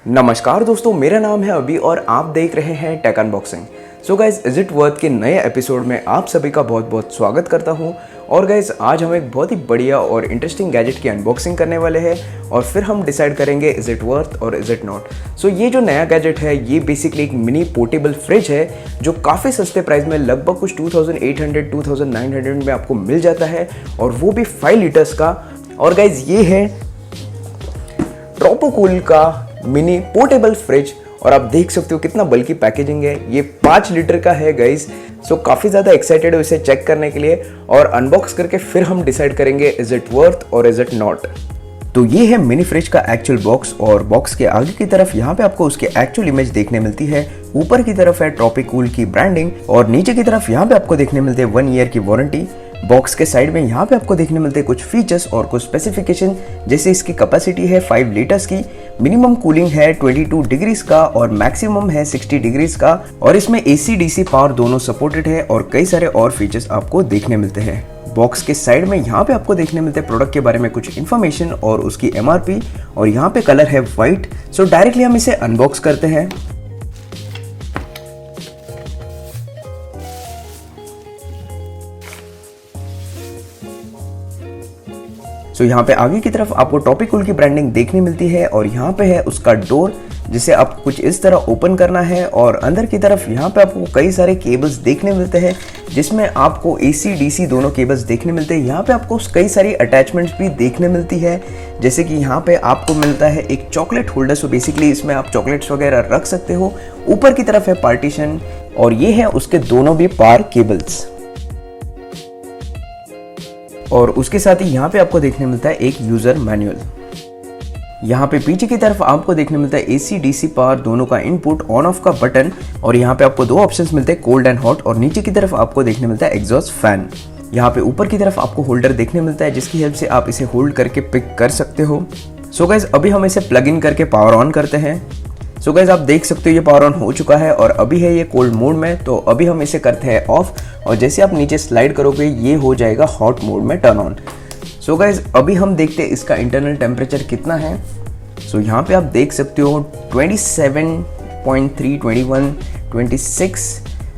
नमस्कार दोस्तों, मेरा नाम है अभी और आप देख रहे हैं tech unboxing. So guys, is it worth के नए एपिसोड में आप सभी का बहुत बहुत स्वागत करता हूं। और गाइज, आज हम एक बहुत ही बढ़िया और इंटरेस्टिंग गैजेट की अनबॉक्सिंग करने वाले हैं और फिर हम डिसाइड करेंगे इज इट वर्थ और इज इट नॉट। सो ये जो नया गैजेट है ये बेसिकली एक मिनी पोर्टेबल फ्रिज है जो काफ़ी सस्ते प्राइस में लगभग कुछ 2800-2900 में आपको मिल जाता है, और वो भी 5 लीटर्स का। और गाइज, ये है ट्रोपोकूल का मिनी पोर्टेबल फ्रिज, और आप देख सकते हो कितना बल्कि पैकेजिंग है। ये 5 लीटर का है गाइज। सो काफ़ी ज़्यादा एक्साइटेड हो इसे चेक करने के लिए, और अनबॉक्स करके फिर हम डिसाइड करेंगे इज इट वर्थ और इज इट नॉट। तो ये है मिनी फ्रिज का एक्चुअल बॉक्स, और बॉक्स के आगे की तरफ यहाँ पे आपको उसकी एक्चुअल इमेज देखने मिलती है। ऊपर की तरफ है ट्रोपोकूल की ब्रांडिंग, और नीचे की तरफ यहाँ पे आपको देखने मिलते हैं 1 ईयर की वारंटी। बॉक्स के साइड में यहाँ पे आपको देखने मिलते हैं कुछ फीचर्स और कुछ स्पेसिफिकेशन, जैसे इसकी कैपेसिटी है 5 लीटर्स की, मिनिमम कूलिंग है 22 डिग्रीज का और मैक्सिमम है 60 डिग्रीज का, और इसमें AC DC पावर दोनों सपोर्टेड है, और कई सारे और फीचर्स आपको देखने मिलते हैं। बॉक्स के साइड में यहाँ पे आपको देखने मिलते हैं प्रोडक्ट के बारे में कुछ इन्फॉर्मेशन और उसकी MRP, और यहाँ पे कलर है व्हाइट। सो डायरेक्टली हम इसे अनबॉक्स करते हैं। तो यहाँ पे आगे की तरफ आपको ट्रोपोकूल की ब्रांडिंग देखने मिलती है, और यहाँ पे है उसका डोर जिसे आपको कुछ इस तरह ओपन करना है, और अंदर की तरफ यहाँ पे आपको कई सारे केबल्स देखने मिलते हैं, जिसमें आपको AC DC दोनों केबल्स देखने मिलते हैं। यहाँ पे आपको कई सारी अटैचमेंट्स भी देखने मिलती है, जैसे कि यहाँ पे आपको मिलता है एक चॉकलेट होल्डर। सो बेसिकली इसमें आप चॉकलेट्स वगैरह रख सकते हो। ऊपर की तरफ है पार्टीशन, और ये है उसके दोनों भी पावर केबल्स, और उसके साथ ही यहाँ पे आपको देखने मिलता है एक यूजर मैनुअल। यहाँ पे पीछे की तरफ आपको देखने मिलता है AC DC पावर दोनों का इनपुट ऑन ऑफ का बटन, और यहाँ पे आपको 2 ऑप्शंस मिलते हैं, कोल्ड एंड हॉट, और नीचे की तरफ आपको देखने मिलता है एग्जॉस्ट फैन। यहाँ पे ऊपर की तरफ आपको होल्डर देखने मिलता है, जिसकी हेल्प से आप इसे होल्ड करके पिक कर सकते हो। सो गाइज, अभी हम इसे प्लग इन करके पावर ऑन करते हैं। सो गाइज, आप देख सकते हो ये पावर ऑन हो चुका है, और अभी है ये कोल्ड मोड में। तो अभी हम इसे करते हैं ऑफ, और जैसे आप नीचे स्लाइड करोगे ये हो जाएगा हॉट मोड में टर्न ऑन। सो गाइज, अभी हम देखते हैं इसका इंटरनल टेम्परेचर कितना है। सो यहाँ पे आप देख सकते हो 27.3, 21, 26।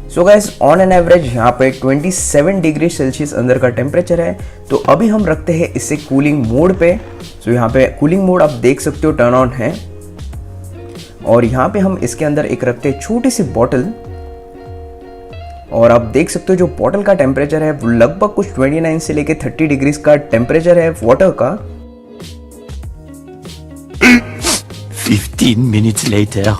So guys, on an average यहाँ पे 27 डिग्री सेल्सियस अंदर का टेम्परेचर है। तो अभी हम रखते हैं इसे कूलिंग मोड पे। सो यहाँ पे कूलिंग मोड आप देख सकते हो टर्न ऑन है, और यहाँ पे हम इसके अंदर एक रखते हैं छोटी सी बॉटल, और आप देख सकते हो जो बॉटल का टेम्परेचर है वो लगभग कुछ 29 से लेके 30 डिग्रीज का टेम्परेचर है वाटर का। 15 minutes later.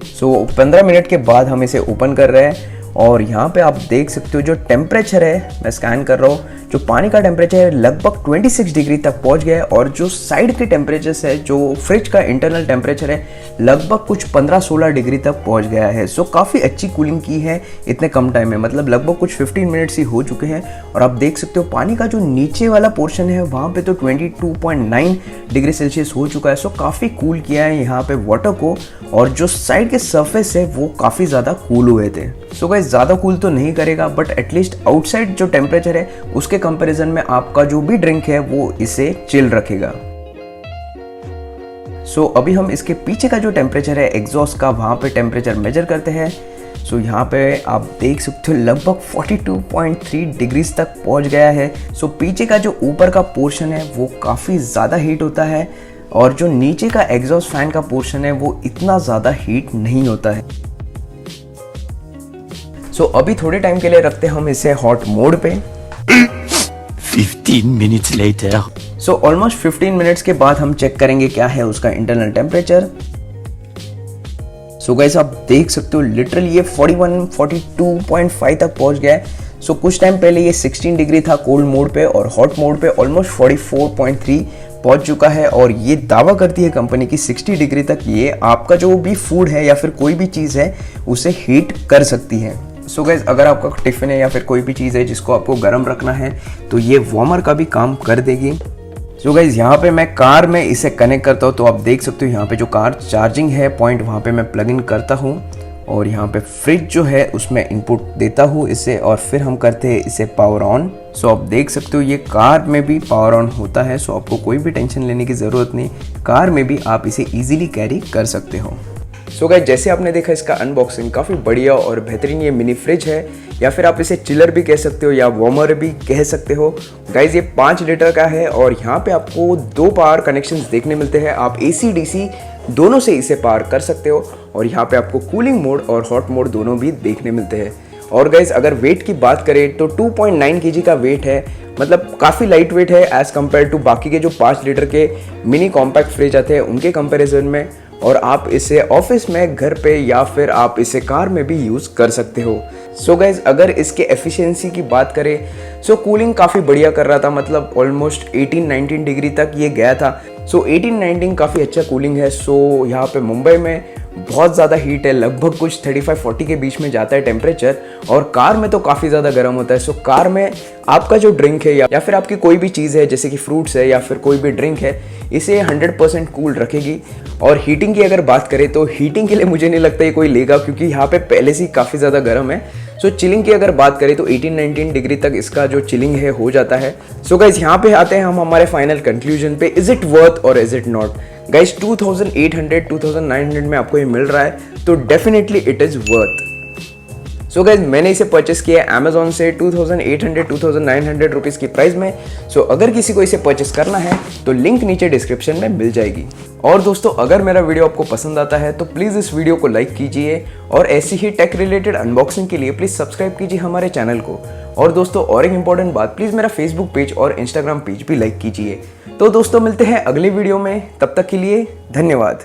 सो 15 मिनट के बाद हम इसे ओपन कर रहे हैं, और यहाँ पे आप देख सकते हो जो टेम्परेचर है, मैं स्कैन कर रहा हूँ, जो पानी का टेम्परेचर है लगभग 26 डिग्री तक पहुँच गया है, और जो साइड के टेम्परेचर है, जो फ्रिज का इंटरनल टेम्परेचर है, लगभग कुछ 15-16 डिग्री तक पहुँच गया है। सो काफ़ी अच्छी कूलिंग की है इतने कम टाइम में, मतलब लगभग कुछ 15 मिनट्स ही हो चुके हैं। और आप देख सकते हो पानी का जो नीचे वाला पोर्शन है वहाँ पे तो 22.9 डिग्री सेल्सियस हो चुका है। सो काफ़ी कूल किया है यहाँ पे वाटर को, और जो साइड के सरफेस है वो काफ़ी ज़्यादा कूल हुए थे। सो गाइस, ज़्यादा कूल तो नहीं करेगा, बट एटलीस्ट आउटसाइड जो टेम्परेचर है उसके कंपैरिजन में आपका जो भी ड्रिंक है वो इसे चिल रखेगा। सो अभी हम इसके पीछे का जो टेम्परेचर है एग्जॉस्ट का, वहाँ पे टेम्परेचर मेजर करते हैं। सो यहाँ पे आप देख सकते हो लगभग 42.3 डिग्रीज तक पहुँच गया है। सो पीछे का जो ऊपर का पोर्शन है वो काफ़ी ज़्यादा हीट होता है, और जो नीचे का एग्जॉस्ट फैन का पोर्शन है वो इतना ज़्यादा हीट नहीं होता है। सो अभी थोड़े टाइम के लिए रखते हैं हम इसे हॉट मोड पे। 15 minutes later. So almost 15 minutes के बाद हम चेक करेंगे क्या है उसका इंटरनल टेम्परेचर। सो गाइस, आप देख सकते हो लिटरली ये 42.5 तक पहुंच गया है। सो कुछ टाइम पहले ये 16 डिग्री था कोल्ड मोड पे, और हॉट मोड पे ऑलमोस्ट 44.3 पहुंच चुका है। और ये दावा करती है कंपनी की 60 डिग्री तक ये आपका जो भी फूड है या फिर कोई भी चीज़ है उसे हीट कर सकती है। सो गाइस, अगर आपका टिफिन है या फिर कोई भी चीज़ है जिसको आपको गर्म रखना है तो ये वार्मर का भी काम कर देगी। सो गाइस, यहाँ पे मैं कार में इसे कनेक्ट करता हूँ, तो आप देख सकते हो यहाँ पे जो कार चार्जिंग है पॉइंट, वहाँ पे मैं प्लग इन करता हूँ, और यहाँ पे फ्रिज जो है उसमें इनपुट देता हूँ इसे, और फिर हम करते हैं इसे पावर ऑन। सो आप देख सकते हो ये कार में भी पावर ऑन होता है, सो आपको कोई भी टेंशन लेने की ज़रूरत नहीं, कार में भी आप इसे ईजिली कैरी कर सकते हो। सो गाइस, जैसे आपने देखा इसका अनबॉक्सिंग काफ़ी बढ़िया और बेहतरीन ये मिनी फ्रिज है, या फिर आप इसे चिलर भी कह सकते हो या वार्मर भी कह सकते हो। गाइस, ये 5 लीटर का है और यहाँ पे आपको 2 पावर कनेक्शंस देखने मिलते हैं। आप AC DC दोनों से इसे पावर कर सकते हो, और यहाँ पे आपको कूलिंग मोड और हॉट मोड दोनों भी देखने मिलते हैं। और गाइस, अगर वेट की बात करें तो 2.9 kg का वेट है, मतलब काफ़ी लाइट वेट है एज़ कम्पेयर टू बाकी के जो 5 लीटर के मिनी कॉम्पैक्ट फ्रिज आते हैं उनके कंपैरिजन में। और आप इसे ऑफिस में, घर पे, या फिर आप इसे कार में भी यूज़ कर सकते हो। सो गाइज, अगर इसके एफिशिएंसी की बात करें सो कूलिंग काफ़ी बढ़िया कर रहा था, मतलब ऑलमोस्ट 18-19 डिग्री तक ये गया था। सो 18-19 काफ़ी अच्छा कूलिंग है। सो यहाँ पे मुंबई में बहुत ज़्यादा हीट है, लगभग कुछ 35-40 के बीच में जाता है टेम्परेचर, और कार में तो काफ़ी ज़्यादा गर्म होता है। सो कार में आपका जो ड्रिंक है या फिर आपकी कोई भी चीज़ है जैसे कि फ्रूट्स है या फिर कोई भी ड्रिंक है, इसे 100% कूल रखेगी। और हीटिंग की अगर बात करें तो हीटिंग के लिए मुझे नहीं लगता ये कोई लेगा, क्योंकि यहाँ पे पहले से ही काफ़ी ज़्यादा गर्म है। सो चिलिंग की अगर बात करें तो 18-19 डिग्री तक इसका जो चिलिंग है हो जाता है। सो गाइज, यहाँ पे आते हैं हम हमारे फाइनल कंक्लूजन पे, इज इट वर्थ और इज इट नॉट। गाइज, 2800-2900 में आपको ये मिल रहा है, तो definitely it is worth. So guys, मैंने इसे परचेस किया है अमेजोन से 2800-2900 रुपीज़ की प्राइस में। सो अगर किसी को इसे परचेस करना है तो लिंक नीचे डिस्क्रिप्शन में मिल जाएगी। और दोस्तों, अगर मेरा वीडियो आपको पसंद आता है तो प्लीज़ इस वीडियो को लाइक कीजिए, और ऐसी ही टेक रिलेटेड अनबॉक्सिंग के लिए प्लीज़ सब्सक्राइब कीजिए हमारे चैनल को। और दोस्तों, और एक इंपॉर्टेंट बात, प्लीज़ मेरा फेसबुक पेज और इंस्टाग्राम पेज भी लाइक कीजिए। तो दोस्तों, मिलते हैं अगले वीडियो में, तब तक के लिए धन्यवाद।